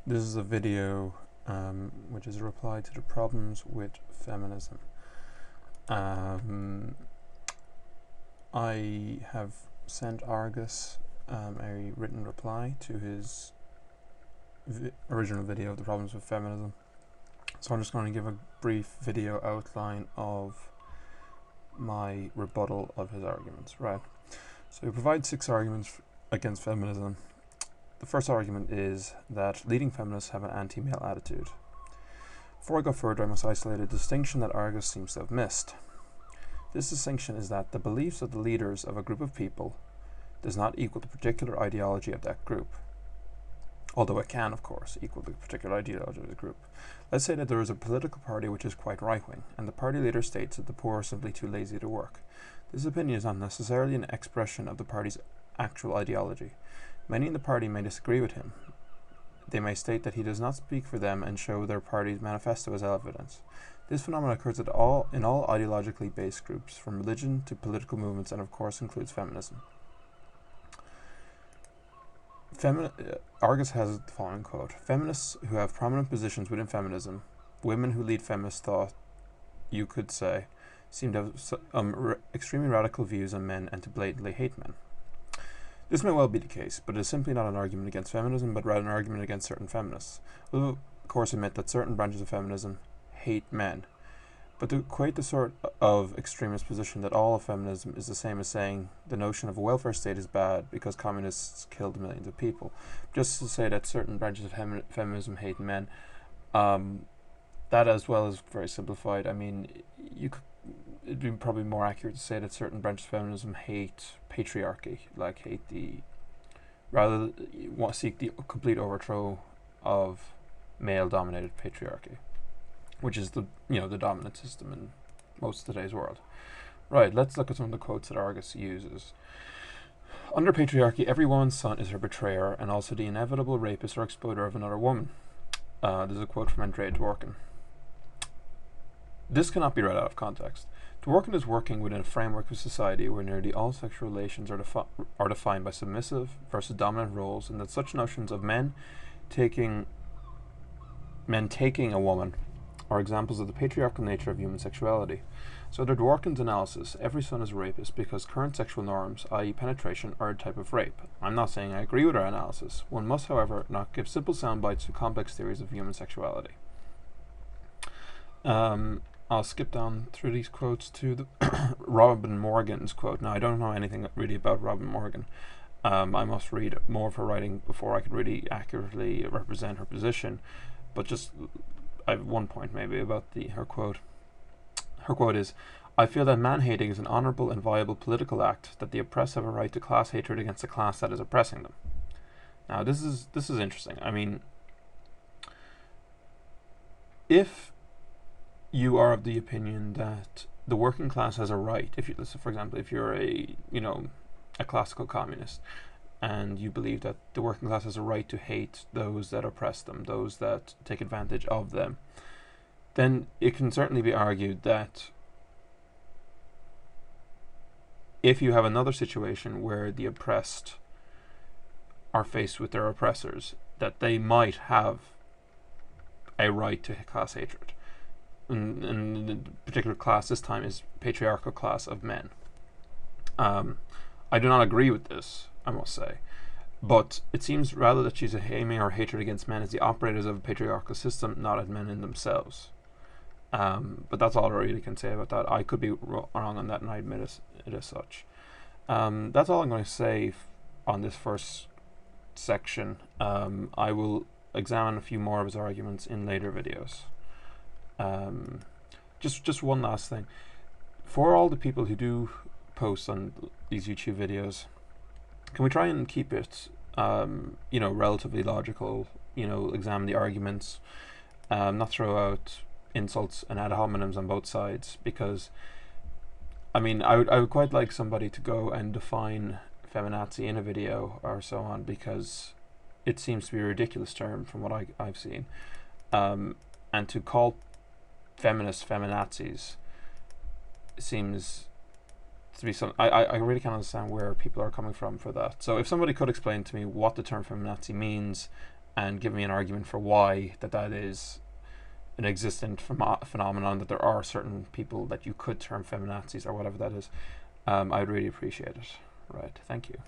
This is a video which is a reply to the problems with feminism. I have sent Argus a written reply to his original video of the problems with feminism. So I'm just going to give a brief video outline of my rebuttal of his arguments. Right. So he provides 6 arguments against feminism. The first argument is that leading feminists have an anti-male attitude. Before I go further, I must isolate a distinction that Argus seems to have missed. This distinction is that the beliefs of the leaders of a group of people does not equal the particular ideology of that group, although it can, of course, equal the particular ideology of the group. Let's say that there is a political party which is quite right-wing, and the party leader states that the poor are simply too lazy to work. This opinion is not necessarily an expression of the party's actual ideology. Many in the party may disagree with him. They may state that he does not speak for them and show their party's manifesto as evidence. This phenomenon occurs in all ideologically based groups, from religion to political movements, and of course includes feminism. Argus has the following quote: "Feminists who have prominent positions within feminism, women who lead feminist thought, you could say, seem to have extremely radical views on men and to blatantly hate men." This may well be the case, but it is simply not an argument against feminism, but rather an argument against certain feminists. We'll of course admit that certain branches of feminism hate men, but to equate the sort of extremist position that all of feminism is the same as saying the notion of a welfare state is bad because communists killed millions of people, just to say that certain branches of feminism hate men, that as well is very simplified. I mean, it'd be probably more accurate to say that certain branches of feminism hate patriarchy, seek the complete overthrow of male-dominated patriarchy, which is the dominant system in most of today's world. Right, let's look at some of the quotes that Argus uses. "Under patriarchy, every woman's son is her betrayer and also the inevitable rapist or exploiter of another woman." There's a quote from Andrea Dworkin. This cannot be read out of context. Dworkin is working within a framework of society where nearly all sexual relations are defined by submissive versus dominant roles, and that such notions of men taking a woman are examples of the patriarchal nature of human sexuality. So under Dworkin's analysis, every son is a rapist because current sexual norms, i.e. penetration, are a type of rape. I'm not saying I agree with our analysis. One must, however, not give simple sound bites to complex theories of human sexuality. I'll skip down through these quotes to the Robin Morgan's quote. Now, I don't know anything really about Robin Morgan. I must read more of her writing before I can really accurately represent her position. But just, I have one point maybe about her quote. Her quote is, "I feel that man-hating is an honourable and viable political act, that the oppressed have a right to class hatred against the class that is oppressing them." Now, this is interesting. I mean, if you are of the opinion that the working class has a right, for example, if you're a classical communist, and you believe that the working class has a right to hate those that oppress them, those that take advantage of them, then it can certainly be argued that if you have another situation where the oppressed are faced with their oppressors, that they might have a right to class hatred. And the particular class this time is patriarchal class of men. I do not agree with this, I must say, but it seems rather that she's aiming her hatred against men as the operators of a patriarchal system, not as men in themselves. But that's all I really can say about that. I could be wrong on that, and I admit it as such. That's all I'm going to say on this first section. I will examine a few more of his arguments in later videos. Just one last thing. For all the people who do post on these YouTube videos, can we try and keep it relatively logical, examine the arguments, not throw out insults and ad hominems on both sides, because I mean, I would quite like somebody to go and define feminazi in a video or so on, because it seems to be a ridiculous term from what I've seen, and to call feminists feminazis seems to be some. I really can't understand where people are coming from for that. So if somebody could explain to me what the term feminazi means and give me an argument for why that is an existent phenomenon, that there are certain people that you could term feminazis or whatever that is, I'd really appreciate it. Right, thank you.